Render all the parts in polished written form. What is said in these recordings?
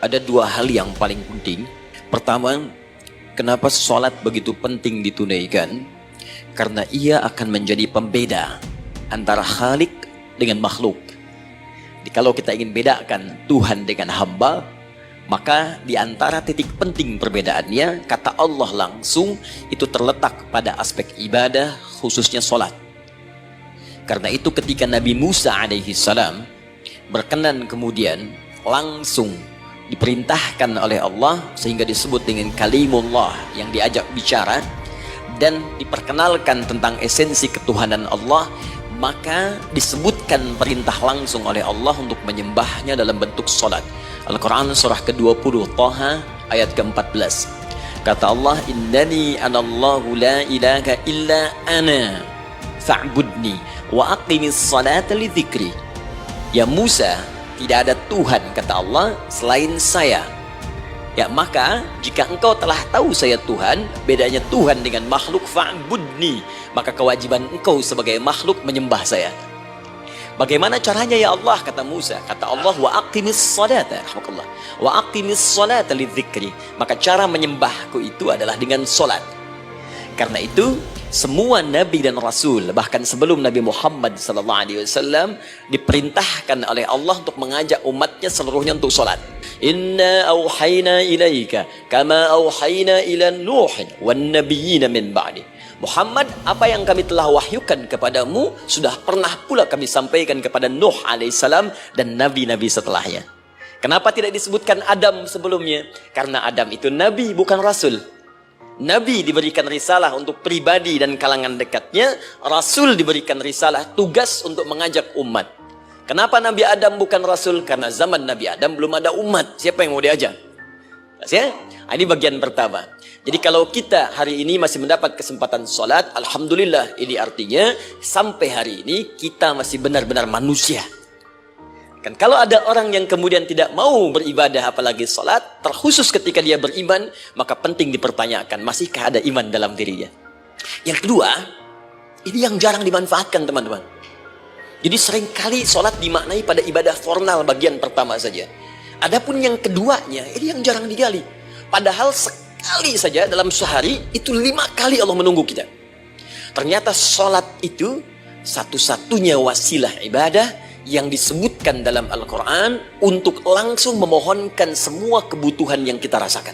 Ada dua hal yang paling penting. Pertama, kenapa sholat begitu penting ditunaikan? Karena ia akan menjadi pembeda antara Khalik dengan makhluk. Jadi kalau kita ingin bedakan Tuhan dengan hamba, maka di antara titik penting perbedaannya, kata Allah langsung, itu terletak pada aspek ibadah, khususnya sholat. Karena itu ketika Nabi Musa alaihi salam berkenan kemudian langsung diperintahkan oleh Allah sehingga disebut dengan kalimullah, yang diajak bicara dan diperkenalkan tentang esensi ketuhanan Allah, maka disebutkan perintah langsung oleh Allah untuk menyembahnya dalam bentuk salat. Al-Quran surah ke-20 Taha ayat ke-14. Kata Allah, innani anallahu la ilaha illa ana fa'budni wa aqimis salata li dzikri. Ya Musa, tidak ada Tuhan, kata Allah, selain saya. Ya, maka jika engkau telah tahu saya Tuhan, bedanya Tuhan dengan makhluk, fa'budni, maka kewajiban engkau sebagai makhluk menyembah saya. Bagaimana caranya ya Allah, kata Musa? Kata Allah, wa aqimis salata, wa aqimis salata li dzikri. Maka cara menyembahku itu adalah dengan salat. Karena itu semua nabi dan rasul, bahkan sebelum Nabi Muhammad SAW, diperintahkan oleh Allah untuk mengajak umatnya seluruhnya untuk sholat. Inna auhayna ilaika kama auhayna ila Nuh wan nabiyina min ba'di. Muhammad, apa yang kami telah wahyukan kepadamu sudah pernah pula kami sampaikan kepada Nuh alaihissalam dan nabi-nabi setelahnya. Kenapa tidak disebutkan Adam sebelumnya? Karena Adam itu nabi, bukan rasul. Nabi diberikan risalah untuk pribadi dan kalangan dekatnya, Rasul diberikan risalah tugas untuk mengajak umat. Kenapa Nabi Adam bukan Rasul? Karena zaman Nabi Adam belum ada umat. Siapa yang mau diajak? Ya? Ini bagian pertama. Jadi kalau kita hari ini masih mendapat kesempatan sholat, Alhamdulillah, ini artinya sampai hari ini kita masih benar-benar manusia. Kan kalau ada orang yang kemudian tidak mau beribadah apalagi salat, terkhusus ketika dia beriman, maka penting dipertanyakan, masihkah ada iman dalam dirinya? Yang kedua, ini yang jarang dimanfaatkan teman-teman. Jadi seringkali salat dimaknai pada ibadah formal bagian pertama saja. Adapun yang keduanya, ini yang jarang digali. Padahal sekali saja dalam sehari, itu 5 kali Allah menunggu kita. Ternyata salat itu satu-satunya wasilah ibadah yang disebutkan dalam Al-Quran untuk langsung memohonkan semua kebutuhan yang kita rasakan.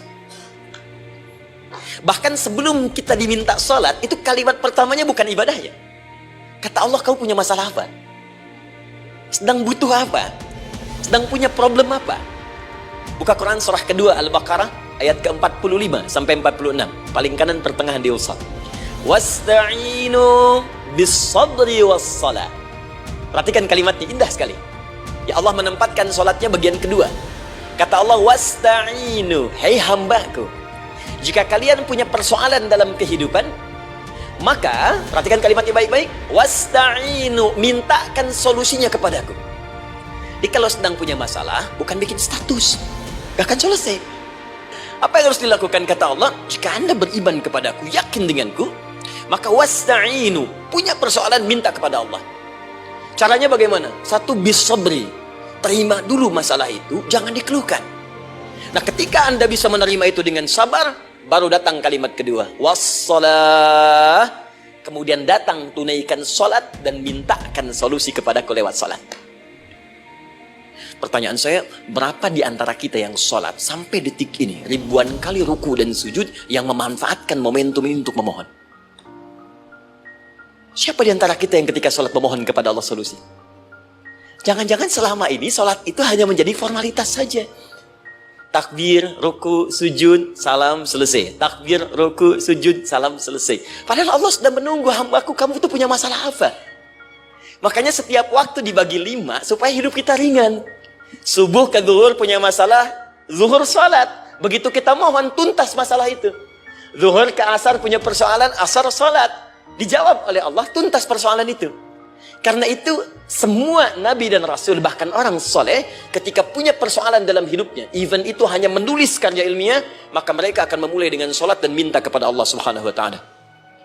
Bahkan sebelum kita diminta sholat, itu kalimat pertamanya bukan ibadahnya. Kata Allah, kau punya masalah apa? Sedang butuh apa? Sedang punya problem apa? Buka Quran surah kedua Al-Baqarah ayat ke-45 sampai 46. Paling kanan pertengahan di usat. Wasta'inu bis-sabri was-salat. Perhatikan kalimatnya, indah sekali. Ya Allah menempatkan sholatnya bagian kedua. Kata Allah, wasta'inu, hei hambaku, jika kalian punya persoalan dalam kehidupan, maka, perhatikan kalimatnya baik-baik, wasta'inu, mintakan solusinya kepadaku. Jadi kalau sedang punya masalah, bukan bikin status, gak akan selesai. Apa yang harus dilakukan? Kata Allah, jika anda beriman kepadaku, yakin denganku, maka wasta'inu, punya persoalan, minta kepada Allah. Caranya bagaimana? Satu, bis-sabri, terima dulu masalah itu, jangan dikeluhkan. Nah, ketika anda bisa menerima itu dengan sabar, baru datang kalimat kedua, wassalah, kemudian datang tunaikan sholat dan mintakan solusi kepadaku lewat sholat. Pertanyaan saya, berapa di antara kita yang sholat sampai detik ini ribuan kali ruku dan sujud yang memanfaatkan momentum ini untuk memohon? Siapa di antara kita yang ketika sholat memohon kepada Allah solusi? Jangan-jangan selama ini sholat itu hanya menjadi formalitas saja. Takbir, ruku, sujud, salam, selesai. Takbir, ruku, sujud, salam, selesai. Padahal Allah sudah menunggu, hambaku, kamu itu punya masalah apa? Makanya setiap waktu dibagi 5 supaya hidup kita ringan. Subuh ke zuhur punya masalah, zuhur sholat. Begitu kita mohon, tuntas masalah itu. Zuhur ke asar punya persoalan, asar sholat. Dijawab oleh Allah, tuntas persoalan itu. Karena itu semua nabi dan rasul, bahkan orang soleh, ketika punya persoalan dalam hidupnya, even itu hanya menulis karya ilmiah, maka mereka akan memulai dengan sholat dan minta kepada Allah Subhanahu wa ta'ala.